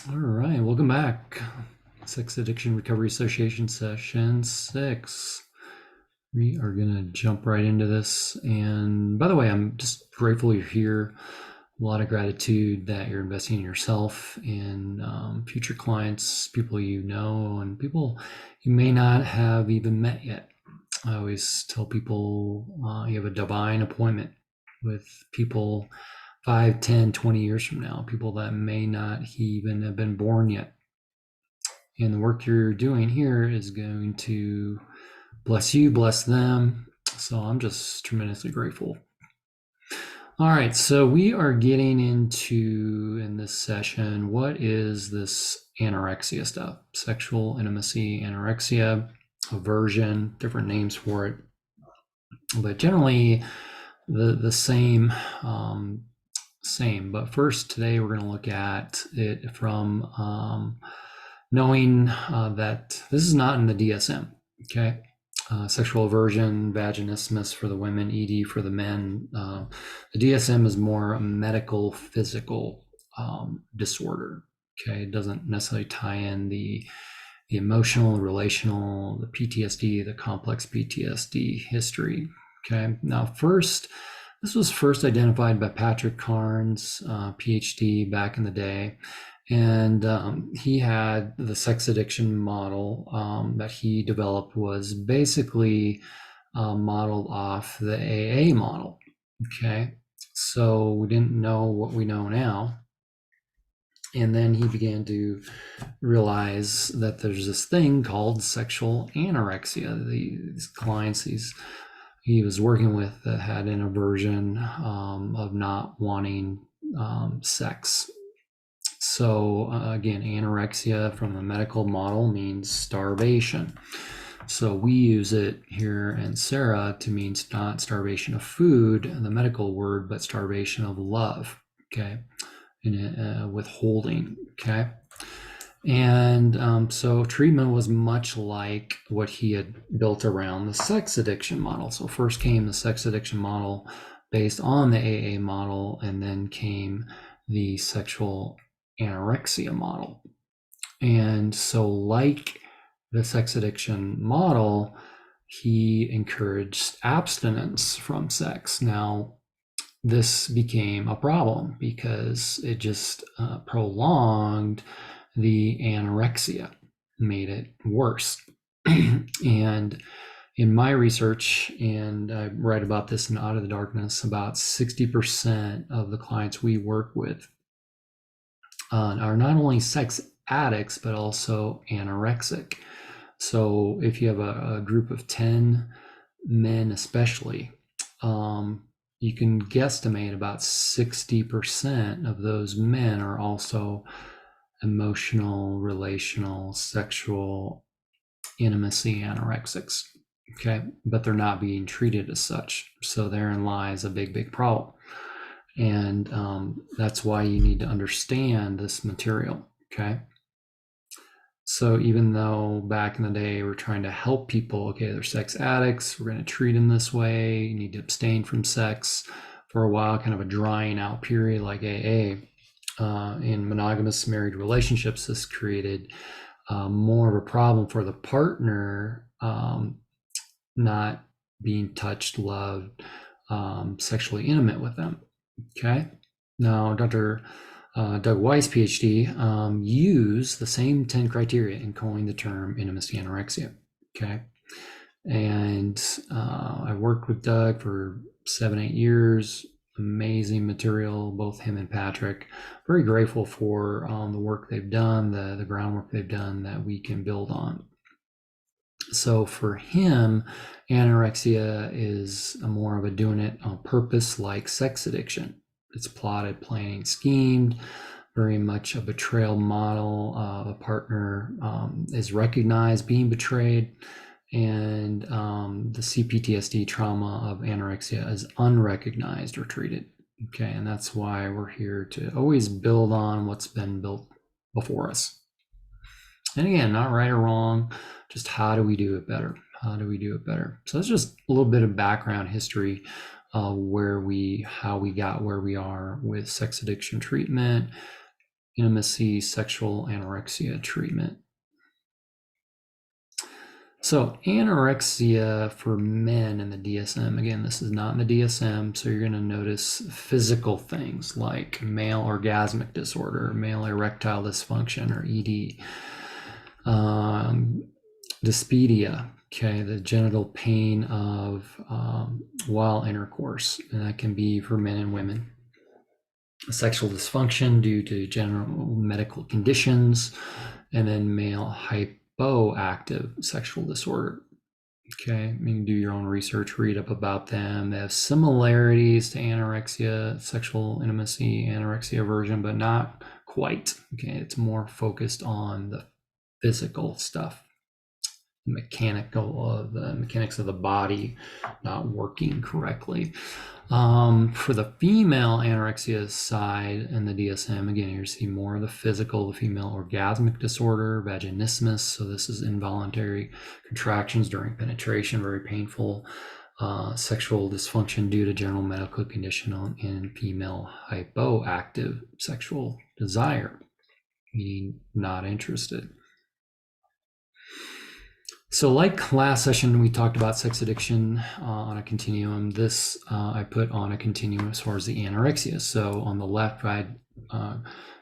All right, welcome back. Sex Addiction Recovery Association session 6. We are going to jump right into this. And by the way, I'm just grateful you're here. A lot of gratitude that you're investing in yourself, in future clients, people you know, and people you may not have even met yet. I always tell people you have a divine appointment with people 5, 10, 20 years from now, people that may not even have been born yet. And the work you're doing here is going to bless you, bless them. So I'm just tremendously grateful. All right, so we are getting into, in this session, what is this anorexia stuff? Sexual intimacy, anorexia, aversion, different names for it. But generally, the same. But first, today we're going to look at it from knowing that this is not in the DSM. Okay, sexual aversion, vaginismus for the women, ED for the men. The DSM is more a medical, physical disorder. Okay, it doesn't necessarily tie in the emotional, relational, the PTSD, the complex PTSD history. Okay, now this was first identified by Patrick Carnes, PhD, back in the day. And he had the sex addiction model that he developed was basically modeled off the AA model. Okay, so we didn't know what we know now. And then he began to realize that there's this thing called sexual anorexia. These clients, he was working with that had an aversion of not wanting sex. So again, anorexia from the medical model means starvation. So we use it here in SARA to mean not starvation of food, the medical word, but starvation of love. Okay, and withholding. Okay. And so treatment was much like what he had built around the sex addiction model. So first came the sex addiction model based on the AA model, and then came the sexual anorexia model. And so, like the sex addiction model, he encouraged abstinence from sex. Now, this became a problem because it just prolonged the anorexia, made it worse. And in my research, and I write about this in Out of the Darkness, about 60% of the clients we work with are not only sex addicts, but also anorexic. So if you have a group of 10 men, especially, you can guesstimate about 60% of those men are also emotional, relational, sexual intimacy anorexics. Okay, but they're not being treated as such. So therein lies a big, big problem. And that's why you need to understand this material. Okay. So even though back in the day we're trying to help people, okay, they're sex addicts, we're going to treat them this way, you need to abstain from sex for a while, kind of a drying out period like AA. In monogamous married relationships, this created more of a problem for the partner not being touched, loved, sexually intimate with them. Okay. Now, Dr. Doug Weiss, PhD, used the same 10 criteria in coining the term intimacy anorexia. Okay. And I worked with Doug for 7-8 years. Amazing material, both him and Patrick. Very grateful for the work they've done, the groundwork they've done that we can build on. So for him, anorexia is more of a doing it on purpose, like sex addiction. It's plotted, planned, schemed, very much a betrayal model. A partner is recognized being betrayed, and the CPTSD trauma of anorexia is unrecognized or treated. Okay, and that's why we're here to always build on what's been built before us. And again, not right or wrong, just how do we do it better? How do we do it better? So that's just a little bit of background history, how we got where we are with sex addiction treatment intimacy, sexual anorexia treatment. So anorexia for men in the DSM, again, this is not in the DSM, so you're going to notice physical things like male orgasmic disorder, male erectile dysfunction, or ED, dyspepsia, okay, the genital pain of while intercourse, and that can be for men and women. Sexual dysfunction due to general medical conditions, and then male hypoactive sexual disorder. Okay, you can do your own research, read up about them. They have similarities to anorexia, sexual intimacy, anorexia aversion, but not quite. Okay, it's more focused on the physical stuff, the mechanics of the body not working correctly. For the female anorexia side and the DSM, again, you see more of the physical, the female orgasmic disorder, vaginismus. So this is involuntary contractions during penetration, very painful. Sexual dysfunction due to general medical condition in female hypoactive sexual desire, meaning not interested. So like last session, we talked about sex addiction on a continuum. This I put on a continuum as far as the anorexia. So on the left, I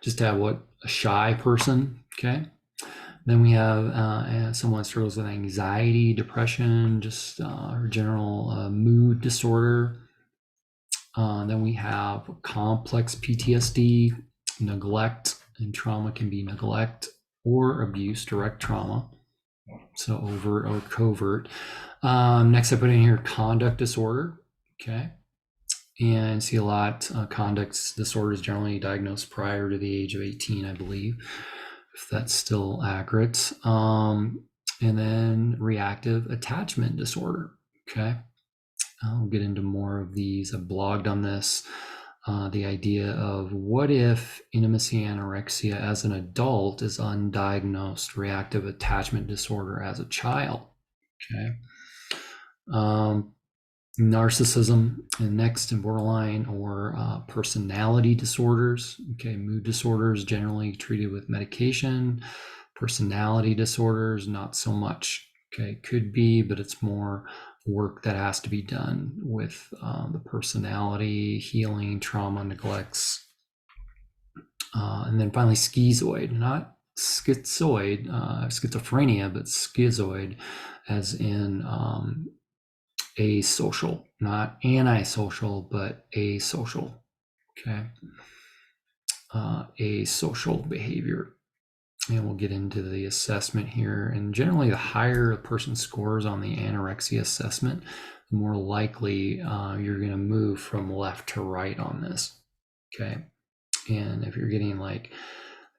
just have a shy person, okay? Then we have someone struggles with anxiety, depression, just general mood disorder. Then we have complex PTSD, neglect, and trauma can be neglect or abuse, direct trauma. So overt or covert. Next I put in here conduct disorder, okay? And see a lot, conduct disorders generally diagnosed prior to the age of 18, I believe, if that's still accurate. And then reactive attachment disorder, okay? I'll get into more of these. I've blogged on this. The idea of what if intimacy anorexia as an adult is undiagnosed reactive attachment disorder as a child, okay? Narcissism, and next in borderline or personality disorders, okay? Mood disorders generally treated with medication. Personality disorders, not so much, okay? Could be, but it's more work that has to be done with the personality, healing, trauma, neglects. And then finally, schizoid, not schizoid, schizophrenia, but schizoid, as in asocial, not antisocial, but asocial, okay? Asocial behavior. And we'll get into the assessment here. And generally, the higher a person scores on the anorexia assessment, the more likely you're going to move from left to right on this, okay? And if you're getting like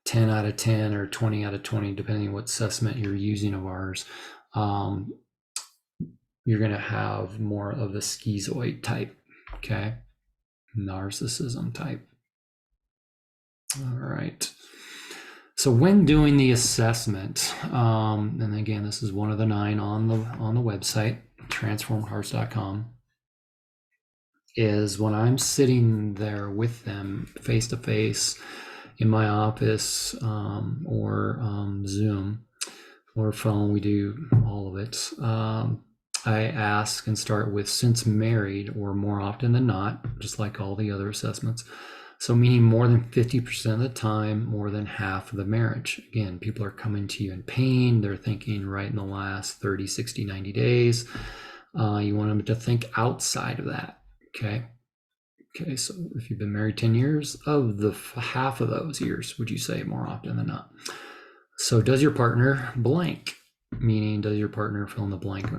10 out of 10 or 20 out of 20, depending on what assessment you're using of ours, you're going to have more of the schizoid type, okay? Narcissism type. All right. So when doing the assessment, and again, this is one of the 9 on the website, transformedhearts.com, is when I'm sitting there with them face to face in my office or Zoom or phone, we do all of it. I ask and start with since married, or more often than not, just like all the other assessments. So meaning more than 50% of the time, more than half of the marriage. Again, people are coming to you in pain. They're thinking right in the last 30, 60, 90 days. You want them to think outside of that, okay? Okay, so if you've been married 10 years, of the half of those years, would you say more often than not? So does your partner blank? Meaning, does your partner fill in the blank?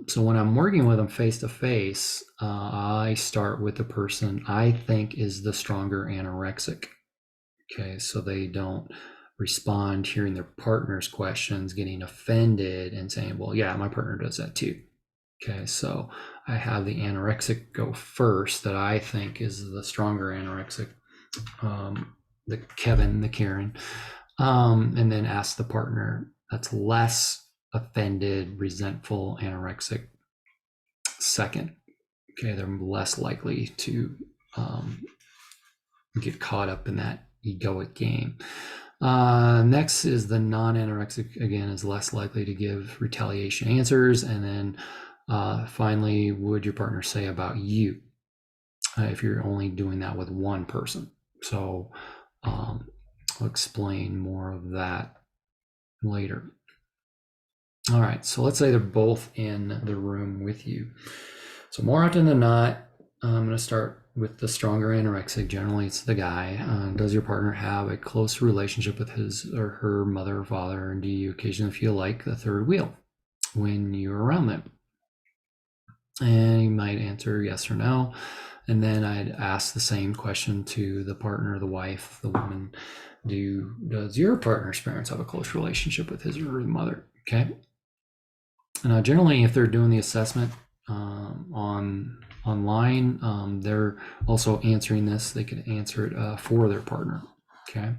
So when I'm working with them face to face, I start with the person I think is the stronger anorexic. Okay, so they don't respond hearing their partner's questions, getting offended and saying, well, yeah, my partner does that too. Okay, so I have the anorexic go first that I think is the stronger anorexic, the Karen, and then ask the partner that's less offended, resentful, anorexic second. Okay, they're less likely to get caught up in that egoic game. Next is the non-anorexic, again, is less likely to give retaliation answers. And then finally, would your partner say about you if you're only doing that with one person? So I'll explain more of that later. All right, so let's say they're both in the room with you. So more often than not, I'm going to start with the stronger anorexic. Generally, it's the guy. Does your partner have a close relationship with his or her mother or father? And do you occasionally feel like the third wheel when you're around them? And you might answer yes or no. And then I'd ask the same question to the partner, the wife, the woman. Does your partner's parents have a close relationship with his or her mother? Okay. Now, generally, if they're doing the assessment online, they're also answering this. They can answer it for their partner. Okay.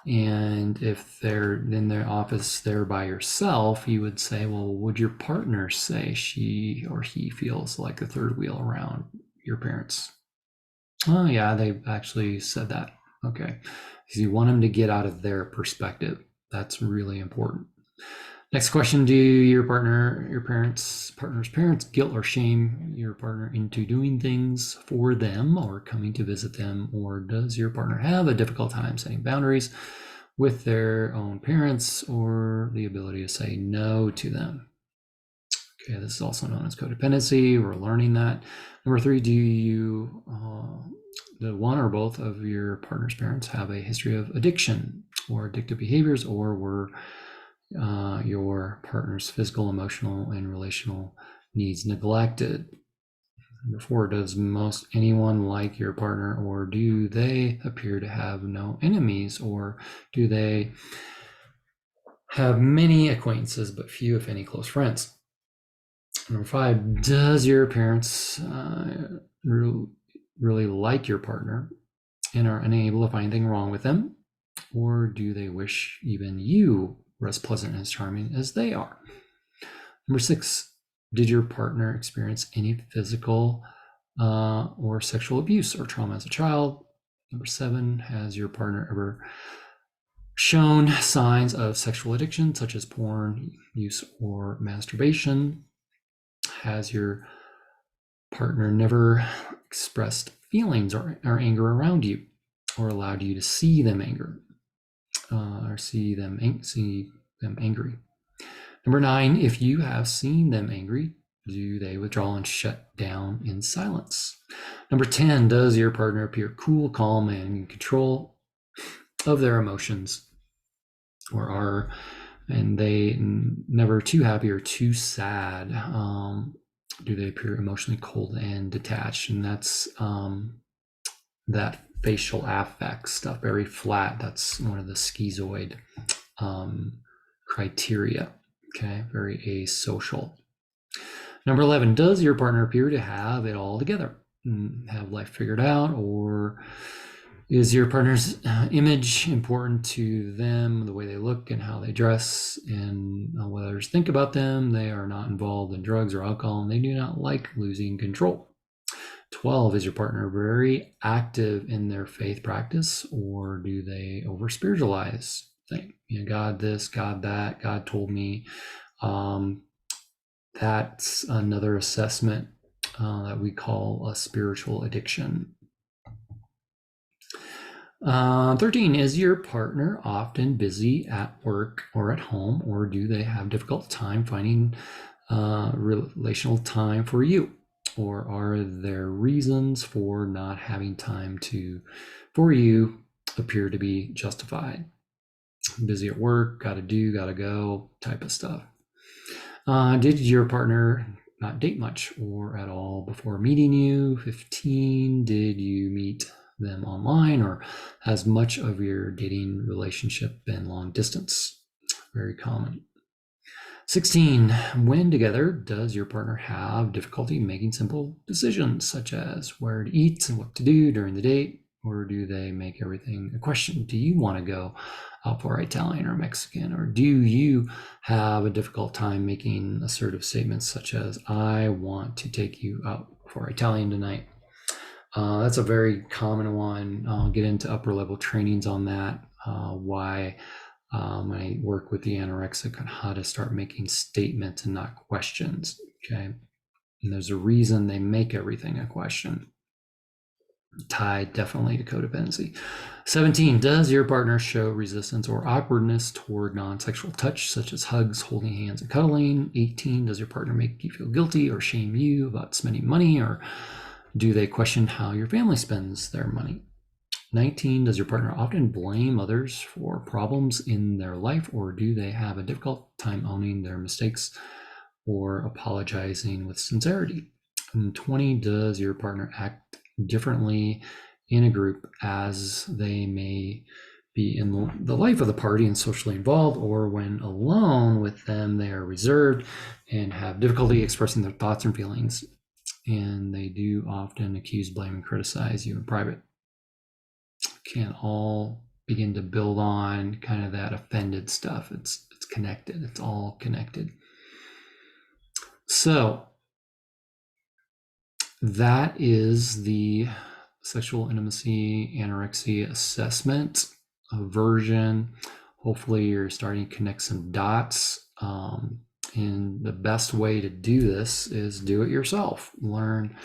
And if they're in their office there by yourself, you would say, well, would your partner say she or he feels like the third wheel around your parents? Oh, yeah, they actually said that. Okay. Because you want them to get out of their perspective. That's really important. Next question, do your partner's parents guilt or shame your partner into doing things for them or coming to visit them? Or does your partner have a difficult time setting boundaries with their own parents or the ability to say no to them? Okay, this is also known as codependency. We're learning that. Number 3, do you, the one or both of your partner's parents have a history of addiction or addictive behaviors, or were your partner's physical, emotional, and relational needs neglected? Number 4, does most anyone like your partner, or do they appear to have no enemies, or do they have many acquaintances but few, if any, close friends? Number 5, does your parents really like your partner and are unable to find anything wrong with them, or do they wish even you were as pleasant and as charming as they are? Number 6, did your partner experience any physical or sexual abuse or trauma as a child? Number 7, has your partner ever shown signs of sexual addiction, such as porn use or masturbation? Has your partner never expressed feelings or anger around you, or allowed you to see them anger, or see them angry? Number 9, if you have seen them angry, do they withdraw and shut down in silence? Number 10, does your partner appear cool, calm, and in control of their emotions, or are they never too happy or too sad? Do they appear emotionally cold and detached? And that's that facial affect stuff, very flat. That's one of the schizoid criteria. Okay, very asocial. Number 11, does your partner appear to have it all together, have life figured out, or is your partner's image important to them, the way they look and how they dress, and what others think about them? They are not involved in drugs or alcohol, and they do not like losing control. 12, is your partner very active in their faith practice, or do they over spiritualize things? God this, God that, God told me. That's another assessment that we call a spiritual addiction. 13, is your partner often busy at work or at home, or do they have difficult time finding relational time for you? Or are there reasons for not having time for you appear to be justified? Busy at work, gotta do, gotta go type of stuff. Did your partner not date much or at all before meeting you? 15, did you meet them online, or has much of your dating relationship been long distance? Very common. 16, when together, does your partner have difficulty making simple decisions, such as where to eat and what to do during the date? Or do they make everything a question? Do you want to go out for Italian or Mexican? Or do you have a difficult time making assertive statements such as, I want to take you out for Italian tonight? That's a very common one. I'll get into upper level trainings on that. Why I work with the anorexic on how to start making statements and not questions. Okay. And there's a reason they make everything a question. Tied definitely to codependency. 17, does your partner show resistance or awkwardness toward non-sexual touch, such as hugs, holding hands, and cuddling? 18, does your partner make you feel guilty or shame you about spending money, or do they question how your family spends their money? 19, does your partner often blame others for problems in their life, or do they have a difficult time owning their mistakes or apologizing with sincerity? And 20, does your partner act differently in a group as they may be in the life of the party and socially involved, or when alone with them, they are reserved and have difficulty expressing their thoughts and feelings, and they do often accuse, blame, and criticize you in private? Can all begin to build on kind of that offended stuff. It's connected. It's all connected. So that is the sexual intimacy anorexia assessment, aversion. Hopefully you're starting to connect some dots. And the best way to do this is do it yourself. Learn.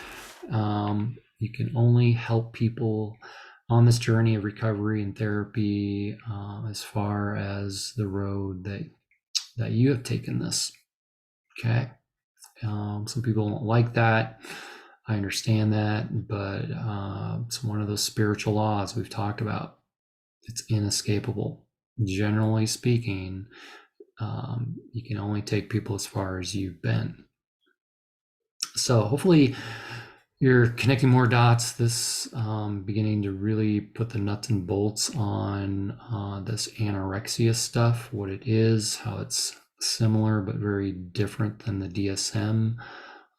You can only help people on this journey of recovery and therapy as far as the road that you have taken this. Okay. Some people don't like that. I understand that, but it's one of those spiritual laws we've talked about. It's inescapable. Generally speaking, you can only take people as far as you've been. So hopefully you're connecting more dots, this beginning to really put the nuts and bolts on this anorexia stuff, what it is, how it's similar but very different than the DSM,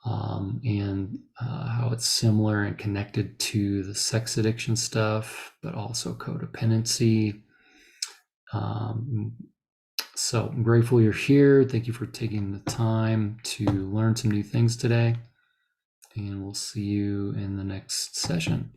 and how it's similar and connected to the sex addiction stuff, but also codependency. So I'm grateful you're here. Thank you for taking the time to learn some new things today. And we'll see you in the next session.